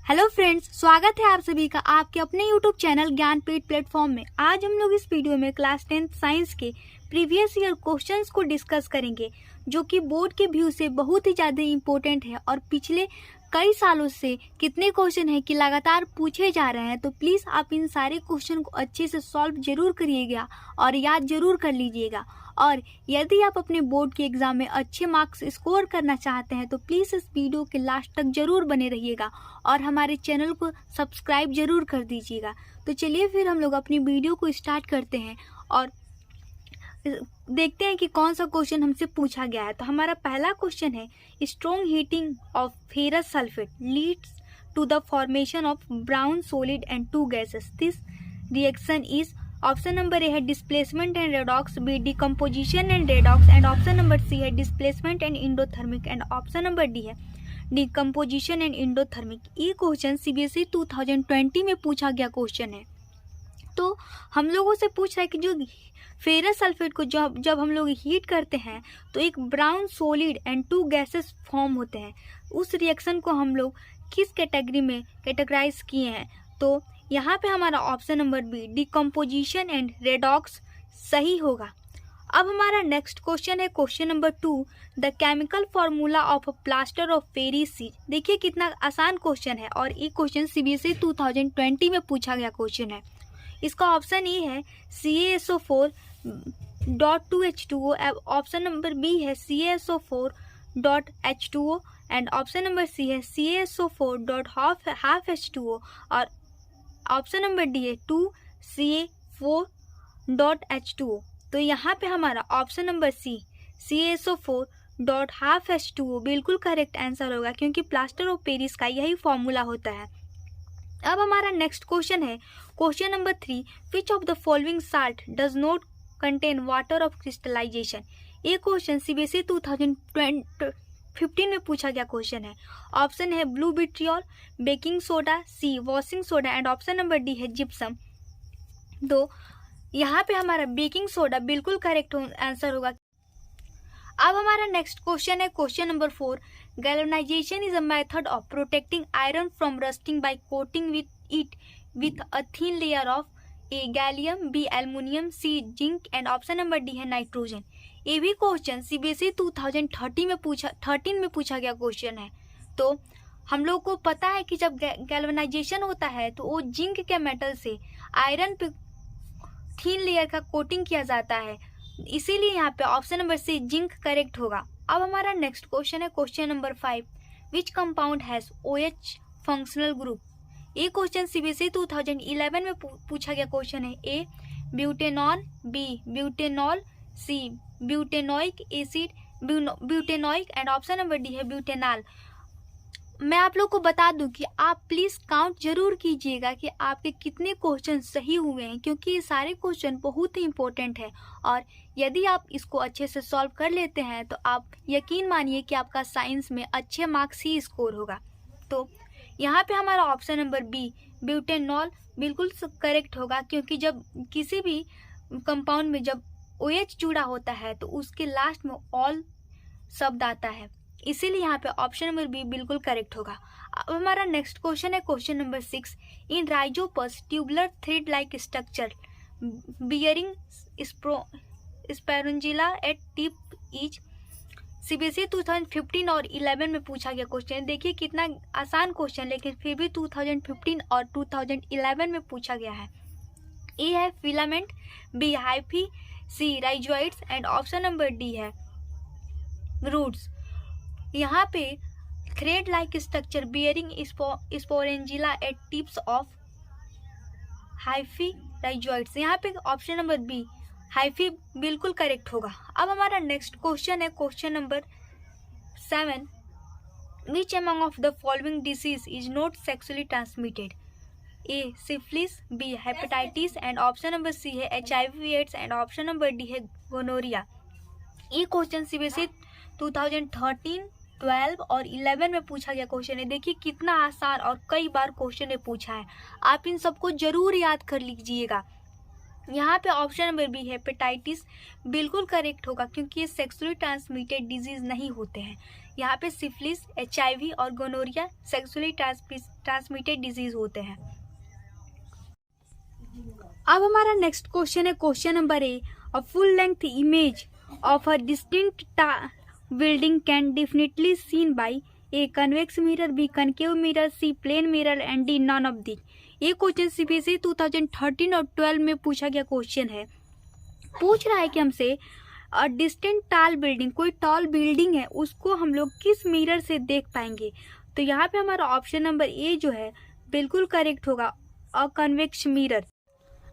Hello friends, स्वागत है आप सभी का आपके अपने यूट्यूब चैनल ज्ञानपीठ प्लेटफॉर्म में। आज हम लोग इस वीडियो में क्लास 10th साइंस के प्रीवियस ईयर क्वेश्चंस को डिस्कस करेंगे, जो कि बोर्ड के व्यू से बहुत ही ज़्यादा इम्पोर्टेंट है और पिछले कई सालों से कितने क्वेश्चन हैं कि लगातार पूछे जा रहे हैं। तो प्लीज़ आप इन सारे क्वेश्चन को अच्छे से सॉल्व जरूर करिएगा और याद जरूर कर लीजिएगा। और यदि आप अपने बोर्ड के एग्ज़ाम में अच्छे मार्क्स स्कोर करना चाहते हैं तो प्लीज़ इस वीडियो के लास्ट तक ज़रूर बने रहिएगा और हमारे चैनल को सब्सक्राइब ज़रूर कर दीजिएगा। तो चलिए फिर हम लोग अपनी वीडियो को स्टार्ट करते हैं और देखते हैं कि कौन सा क्वेश्चन हमसे पूछा गया है। तो हमारा पहला क्वेश्चन है, strong heating of ferrous sulphate leads to the formation of brown solid and two gases. This reaction is option number A है displacement and redox, B decomposition and redox, and option number C है displacement and endothermic, and option number D है decomposition and endothermic. ये question CBSE 2020 में पूछा गया question है। तो हम लोगों से पूछ रहा है कि जो फेरस सल्फेट को जब हम लोग हीट करते हैं तो एक brown solid and two gases form होते हैं। उस रिएक्शन को हम लोग किस कैटेगरी में कैटेगराइज किए हैं? तो यहाँ पे हमारा option number B decomposition and redox सही होगा। अब हमारा नेक्स्ट क्वेश्चन है question number 2, the chemical formula of a plaster of Paris is. देखिए कितना आसान क्वेश्चन है और ये क्वेश्चन सीबीएसई 2020 में पूछा गया क्वेश्चन है। इसका ऑप्शन ए है CaSO4.2H2O, ऑप्शन नंबर बी है CaSO4.H2O and option number C है CaSO4.half H2O और ऑप्शन नंबर डी है 2Ca4.H2O। तो यहाँ पे हमारा ऑप्शन नंबर सी CaSO4.half H2O बिल्कुल करेक्ट आंसर होगा, क्योंकि प्लास्टर ऑफ पेरिस का यही फॉर्मूला होता है। अब हमारा नेक्स्ट क्वेश्चन है question number 3, which of the following salt does not contain water of crystallisation. ये क्वेश्चन सीबीएसई 2015 में पूछा गया क्वेश्चन है। ऑप्शन है blue vitriol, baking soda, C washing soda and option number D है जिप्सम। तो यहाँ पे हमारा बेकिंग सोडा बिल्कुल करेक्ट आंसर होगा। अब हमारा नेक्स्ट क्वेश्चन है question number 4, galvanisation is a method of protecting iron from rusting by coating it with a thin layer of A gallium, B aluminium, C zinc and option number D है nitrogen. ये भी question CBSE 2013 में पूछा गया question है। तो हम लोग को पता है कि जब गैल्वेनाइजेशन होता है तो वो जिंक के मेटल से आयरन पे थिन लेयर का कोटिंग किया जाता है, इसीलिए यहाँ पे option number C zinc correct होगा। अब हमारा नेक्स्ट क्वेश्चन है question number 5, which compound has OH functional group. ये क्वेश्चन सीबीएसई 2011 में पूछा गया क्वेश्चन है। A butanone, B butanol, C butanoic acid, butanoic and option number D है ब्यूटेनॉल। मैं आप लोग को बता दूं कि आप प्लीज़ काउंट जरूर कीजिएगा कि आपके कितने क्वेश्चन सही हुए हैं, क्योंकि ये सारे क्वेश्चन बहुत ही इंपॉर्टेंट है और यदि आप इसको अच्छे से सॉल्व कर लेते हैं तो आप यकीन मानिए कि आपका साइंस में अच्छे मार्क्स ही स्कोर होगा। तो यहाँ पे हमारा ऑप्शन नंबर बी ब्यूटेनॉल बिल्कुल करेक्ट होगा, क्योंकि जब किसी भी कंपाउंड में जब OH जुड़ा होता है तो उसके लास्ट में ऑल शब्द आता है, इसीलिए यहाँ पे ऑप्शन नंबर बी बिल्कुल करेक्ट होगा। अब हमारा नेक्स्ट क्वेश्चन है question number 6, in Rhizopus tubular thread like structure bearing sporangia at tip is. CBSE 2015 और 11 में पूछा गया क्वेश्चन। देखिए कितना आसान क्वेश्चन, लेकिन फिर भी 2015 और 2011 में पूछा गया है। ए है filament, B hyphae, C rhizoids and option number D है रूट्स। यहाँ पे thread like structure bearing sporangia at tips of hyphae rhizoids. यहाँ पे ऑप्शन नंबर बी हाइफी बिल्कुल करेक्ट होगा। अब हमारा नेक्स्ट क्वेश्चन है question number 7, which among of the following disease is not sexually transmitted. A syphilis, B hepatitis and option number C है HIV AIDS and option number D है gonorrhoea. ये question CBSE 2013, 12 और 11 में पूछा गया question है। देखिए कितना आसान और कई बार क्वेश्चन ने पूछा है, आप इन सबको जरूर याद कर लीजिएगा। यहाँ पे ऑप्शन नंबर बी हेपेटाइटिस बिल्कुल करेक्ट होगा, क्योंकि ये सेक्सुअली ट्रांसमिटेड डिजीज नहीं होते हैं। यहाँ पे सिफिलिस, HIV और गोनोरिया सेक्सुअली ट्रांसमिटेड डिजीज होते हैं। अब हमारा नेक्स्ट क्वेश्चन है question number A. A full length image of a distinct building can definitely seen by A convex mirror, B concave mirror, C plane mirror and D none of the. ये question CBSE 2013 और 12 में पूछा गया question है। पूछ रहा है कि हमसे डिस्टेंट टॉल बिल्डिंग, कोई टॉल बिल्डिंग है उसको हम लोग किस मिरर से देख पाएंगे। तो यहाँ पे हमारा ऑप्शन नंबर ए जो है बिल्कुल करेक्ट होगा, अ कन्वेक्स मिरर।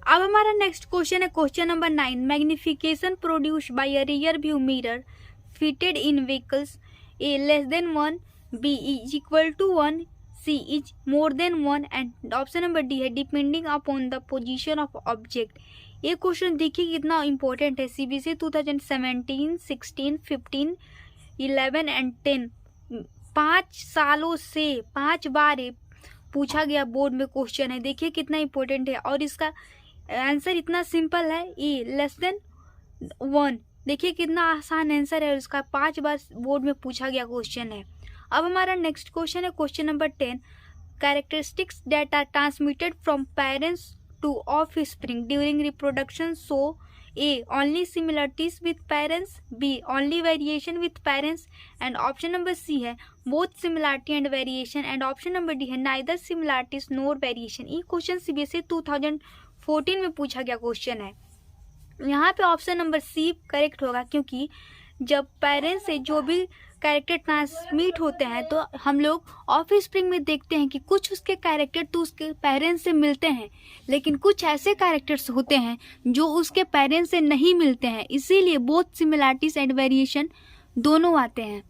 अब हमारा नेक्स्ट क्वेश्चन है question number 9। Magnification produced by a rear view mirror fitted in vehicles, A less than 1, B is equal to 1, C is more than 1 and option number D है depending upon the position of object. ये क्वेश्चन देखिए कितना important है। CBSE 2017, 16, 15, 11 and 10 5 सालों से 5 बार ये पूछा गया बोर्ड में क्वेश्चन है। देखिए कितना इंपॉर्टेंट है और इसका आंसर इतना सिंपल है, ए लेस देन 1। देखिए कितना आसान आंसर है और इसका 5 बार बोर्ड में पूछा गया क्वेश्चन है। अब हमारा नेक्स्ट क्वेश्चन है question number 10। Characteristics that are transmitted from parents to offspring during reproduction so A only similarities with parents, B only variation with parents and option number C है both similarity and variation and option number D है neither similarities nor variation. ये question CBSE 2014 में पूछा गया question है। यहाँ पे option number C correct होगा, क्योंकि जब पेरेंट्स से जो भी कैरेक्टर ट्रांसमिट होते हैं तो हम लोग ऑफस्प्रिंग में देखते हैं कि कुछ उसके कैरेक्टर तो उसके पेरेंट्स से मिलते हैं, लेकिन कुछ ऐसे कैरेक्टर्स होते हैं जो उसके पेरेंट्स से नहीं मिलते हैं, इसीलिए बोथ सिमिलरिटीज एंड वेरिएशन दोनों आते हैं।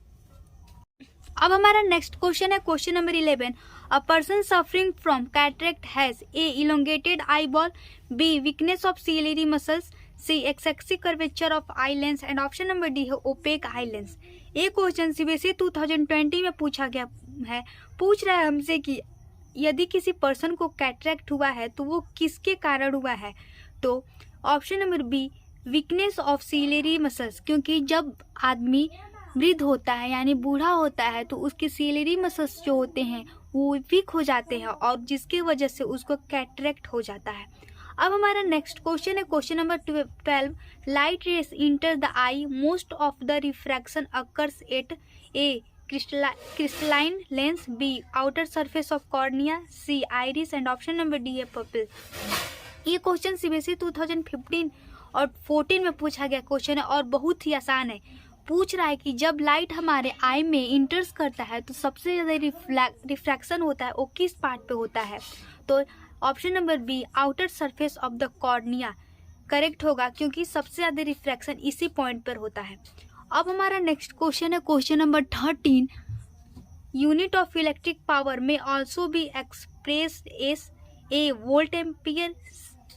अब हमारा नेक्स्ट क्वेश्चन है question number 11। A person suffering from cataract has A elongated eyeball, B weakness of ciliary muscles, C excessive curvature of eye lens and option number D है opaque eye lens. ये question CBSE 2020 में पूछा गया है। पूछ रहा है हमसे कि यदि किसी पर्सन को कैटरेक्ट हुआ है तो वो किसके कारण हुआ है। तो option number B weakness of ciliary muscles, क्योंकि जब आदमी वृद्ध होता है यानी बूढ़ा होता है तो उसके सीलियरी मसल्स जो होते हैं वो वीक हो जाते हैं और जिसकी वजह से उसको कैटरेक्ट हो जाता है। अब हमारा नेक्स्ट क्वेश्चन है question number 12। Light rays enter the eye, most of the refraction occurs at A crystalline lens, B outer surface of cornea, C iris and option number D है पपिल। ये question CBSE 2015 और 14 में पूछा गया question है और बहुत ही आसान है। पूछ रहा है कि जब लाइट हमारे आई में इंटर्स करता है तो सबसे ज़्यादा रिफ्रैक्शन होता है वो किस पार्ट पे होता है। तो option number B outer surface of the cornea correct होगा, क्योंकि सबसे ज़्यादा रिफ्रैक्शन इसी पॉइंट पर होता है। अब हमारा नेक्स्ट क्वेश्चन है question number 13। Unit of electric power may also be expressed as, A volt ampere,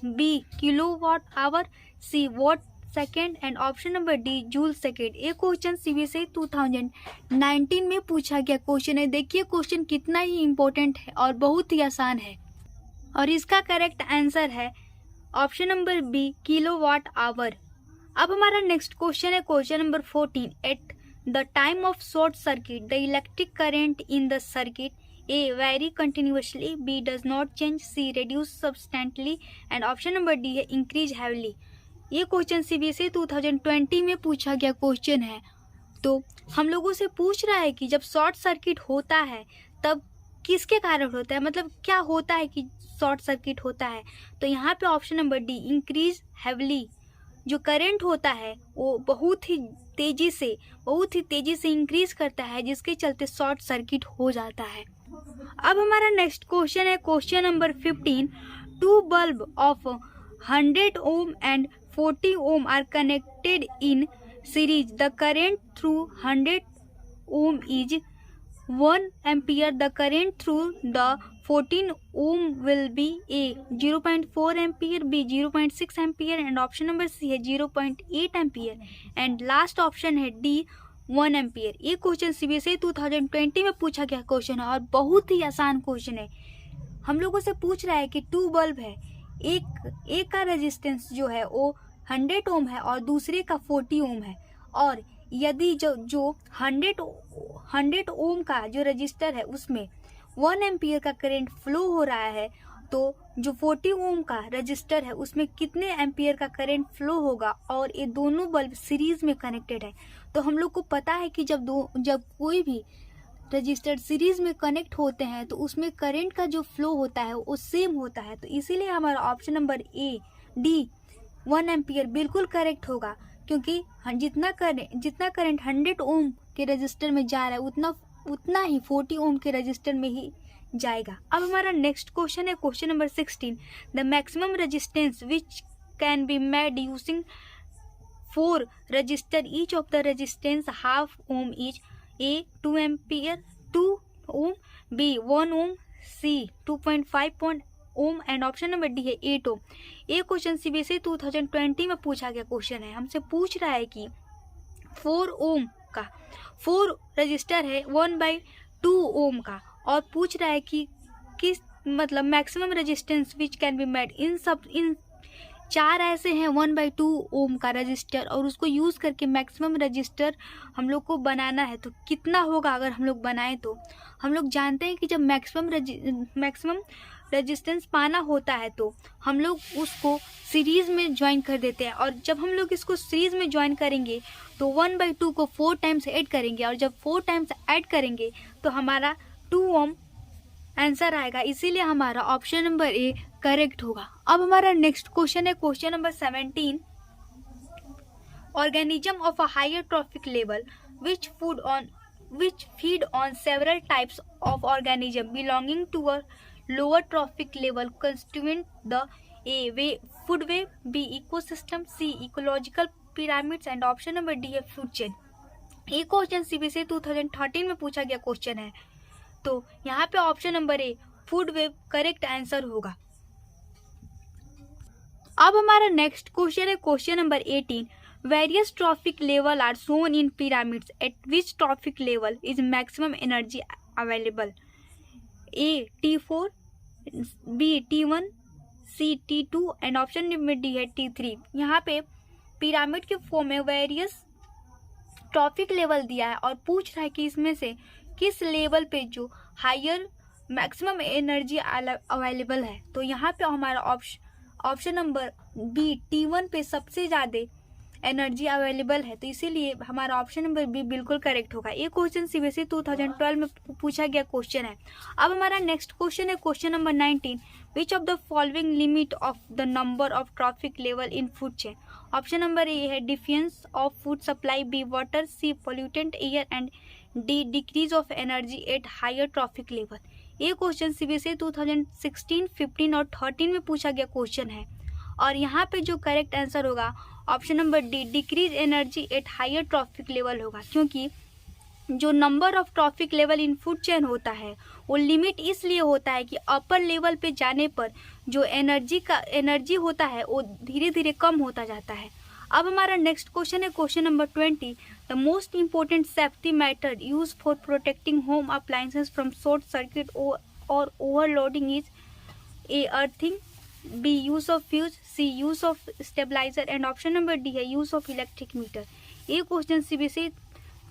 B kilowatt hour, C watt second and option number D joule second. ये क्वेश्चन CBSE 2019 में पूछा गया क्वेश्चन है। देखिए question कितना ही important है और बहुत ही आसान है और इसका करेक्ट आंसर है option number B kilowatt hour. अब हमारा नेक्स्ट क्वेश्चन है question number 14। At the time of short circuit the electric current in the circuit, A vary continuously, B does not change, C reduce substantially and option number D है increase heavily. ये question CBSE 2020 में पूछा गया question है। तो हम लोगों से पूछ रहा है कि जब शॉर्ट सर्किट होता है तब किसके कारण होता है, मतलब क्या होता है कि शॉर्ट सर्किट होता है। तो यहाँ पे option number D increase heavily, जो करंट होता है वो बहुत ही तेज़ी से इंक्रीज करता है, जिसके चलते शॉर्ट सर्किट हो जाता है। अब हमारा नेक्स्ट क्वेश्चन है question number 15। Two bulb of 100 ohm and 40 ohm are connected in series. The current through 100 ohm is 1 ampere. The current through the 14 ohm will be A 0.4 ampere, B 0.6 ampere and option number C है 0.8 ampere and last option है D 1 ampere। ये question CBSE 2020 में पूछा गया question है और बहुत ही आसान क्वेश्चन है। हम लोगों से पूछ रहा है कि 2 बल्ब है, एक का रेजिस्टेंस जो है वो 100 ओम है और दूसरे का 40 ओम है, और यदि जो 100 ओम का जो रजिस्टर है उसमें 1 एम्पियर का करंट फ्लो हो रहा है, तो जो 40 ओम का रजिस्टर है उसमें कितने एम्पियर का करंट फ्लो होगा, और ये दोनों बल्ब सीरीज में कनेक्टेड है। तो हम लोग को पता है कि जब कोई भी रजिस्टर सीरीज में कनेक्ट होते हैं तो उसमें करंट का जो फ्लो होता है वो सेम होता है। तो इसीलिए हमारा option number A D 1 ampere बिल्कुल करेक्ट होगा, क्योंकि जितना करंट 100 ओम के रजिस्टर में जा रहा है उतना ही 40 ओम के रजिस्टर में ही जाएगा। अब हमारा नेक्स्ट क्वेश्चन है question number 16। The maximum resistance which can be made using 4 resistor, each of the resistance half ohm is A 2 ampere 2 ohm, B 1 ohm, C 2.5 ohm and option number D है 8 ओम। ये question CBSE 2020 में पूछा गया question है। हमसे पूछ रहा है कि 4 ओम का 4 रजिस्टर है 1/2 ओम का, और पूछ रहा है कि किस मतलब maximum resistance which can be made. इन 4 ऐसे हैं 1/2 ओम का रजिस्टर, और उसको यूज़ करके मैक्सिमम रजिस्टर हम लोग को बनाना है। तो कितना होगा अगर हम लोग बनाएं? तो हम लोग जानते हैं कि जब मैक्सिमम रेजिस्टेंस पाना होता है तो हम लोग उसको सीरीज़ में ज्वाइन कर देते हैं, और जब हम लोग इसको सीरीज़ में ज्वाइन करेंगे तो 1/2 को 4 टाइम्स ऐड करेंगे, और जब 4 टाइम्स ऐड करेंगे तो हमारा 2 ओम आंसर आएगा। इसीलिए हमारा ऑप्शन नंबर ए करेक्ट होगा। अब हमारा नेक्स्ट क्वेश्चन है question number 17। Organism of a higher trophic level which feed on several types of organism belonging to a lower trophic level constituent the A food web, B ecosystem, C ecological pyramids and option number D है food chain। ये question CBSE 2013 में पूछा गया question है। तो यहाँ पे option number A food web correct answer होगा। अब हमारा नेक्स्ट क्वेश्चन है question number 18। Various trophic level are shown in pyramids, at which trophic level is maximum energy available, A T4, B T1, C T2 and option number D है T3। यहाँ पे pyramid के form में various trophic level दिया है और पूछ रहा है कि इसमें से किस लेवल पे जो हायर मैक्सिमम एनर्जी अवेलेबल है। तो यहाँ पे हमारा ऑप्शन नंबर बी T1 पे सबसे ज़्यादा एनर्जी अवेलेबल है, तो इसीलिए हमारा ऑप्शन नंबर बी बिल्कुल करेक्ट होगा। ये क्वेश्चन सीबीएसई 2012 में पूछा गया क्वेश्चन है। अब हमारा नेक्स्ट क्वेश्चन है question number 19। Which of the following limit of the number of trophic level in food chain. Option number A है deficiency of food supply, B water, C pollutant air and D decrease of energy at higher trophic level. ये question CBSE 2016, 15 और 13 में पूछा गया question है, और यहाँ पे जो करेक्ट आंसर होगा option number D decrease energy at higher trophic level होगा, क्योंकि जो number of trophic level in food chain होता है वो लिमिट इसलिए होता है कि अपर लेवल पे जाने पर जो एनर्जी होता है वो धीरे धीरे कम होता जाता है। अब हमारा नेक्स्ट क्वेश्चन है question number 20। The most important safety method use for protecting home appliances from short circuit और overloading is A earthing, B use of fuse, C use of stabiliser and option number D है use of electric meter. ये question CBSE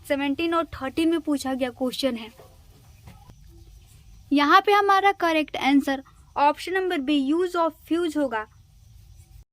17 और 13 में पूछा गया question है। यहाँ पे हमारा correct answer option number B use of fuse होगा,